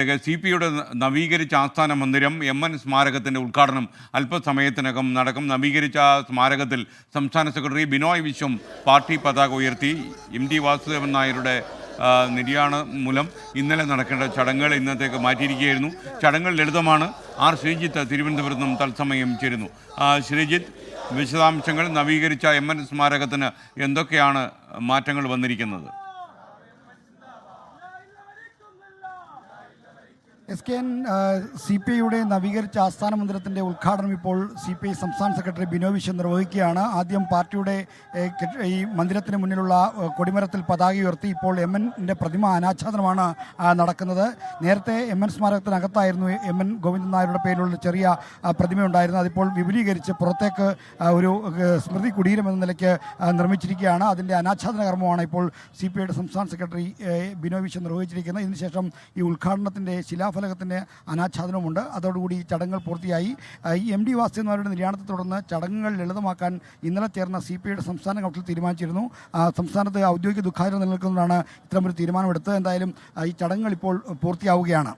CPI-യുടെ നവീകരിച്ച ആസ്ഥാന മന്ദിരം MN സ്മാരകത്തിൻ്റെ ഉദ്ഘാടനം അല്പസമയത്തിനകം നടക്കും. നവീകരിച്ച സ്മാരകത്തിൽ സംസ്ഥാന സെക്രട്ടറി ബിനോയ് വിശ്വം പാർട്ടി പതാക ഉയർത്തി. MT വാസുദേവൻ നായരുടെ നിര്യാണം മൂലം ഇന്നലെ നടക്കേണ്ട ചടങ്ങുകൾ ഇന്നത്തേക്ക് മാറ്റിയിരിക്കുകയായിരുന്നു. ചടങ്ങുകൾ ലളിതമാണ്. ശ്രീജിത്ത് തിരുവനന്തപുരത്ത് നിന്നും തത്സമയം ചേരുന്നു. ശ്രീജിത്ത്, വിശദാംശങ്ങൾ. നവീകരിച്ച MN സ്മാരകത്തിന് എന്തൊക്കെയാണ് മാറ്റങ്ങൾ വന്നിരിക്കുന്നത്? SKN CPI-യുടെ നവീകരിച്ച ആസ്ഥാന മന്ദിരത്തിൻ്റെ ഉദ്ഘാടനം ഇപ്പോൾ CPI സംസ്ഥാന സെക്രട്ടറി ബിനോയ് വിശ്വം നിർവഹിക്കുകയാണ്. ആദ്യം പാർട്ടിയുടെ ഈ മന്ദിരത്തിന് മുന്നിലുള്ള കൊടിമരത്തിൽ പതാക ഉയർത്തി. ഇപ്പോൾ MN-ൻ്റെ പ്രതിമ അനാച്ഛാദനമാണ് നടക്കുന്നത്. നേരത്തെ MN സ്മാരകത്തിനകത്തായിരുന്നു MN ഗോവിന്ദൻ നായരുടെ പേരിലുള്ള ചെറിയ പ്രതിമയുണ്ടായിരുന്നത്. അതിപ്പോൾ വിപുലീകരിച്ച് പുറത്തേക്ക് ഒരു സ്മൃതി കുടീരം എന്ന നിലയ്ക്ക് നിർമ്മിച്ചിരിക്കുകയാണ്. അതിൻ്റെ അനാച്ഛാദന കർമ്മമാണ് ഇപ്പോൾ CPI-യുടെ സംസ്ഥാന സെക്രട്ടറി ബിനോയ് വിശ്വം നിർവഹിച്ചിരിക്കുന്നത്. ഇതിനുശേഷം ഈ ഉദ്ഘാടനത്തിൻ്റെ ശിലാഫലകത്തിൻ്റെ അനാച്ഛാദനമുണ്ട്. അതോടുകൂടി ചടങ്ങുകൾ പൂർത്തിയായി. MT വാസുദേവൻ നായരുടെ നിര്യാണത്തെ തുടർന്ന് ചടങ്ങുകൾ ലളിതമാക്കാൻ ഇന്നലെ ചേർന്ന CPI-യുടെ സംസ്ഥാന കൗൺസിൽ തീരുമാനിച്ചിരുന്നു. സംസ്ഥാനത്ത് ഔദ്യോഗിക ദുഃഖാചരണം നിലനിൽക്കുന്നതാണ് ഇത്തരമൊരു തീരുമാനമെടുത്തത്. എന്തായാലും ഈ ചടങ്ങുകൾ ഇപ്പോൾ പൂർത്തിയാവുകയാണ്.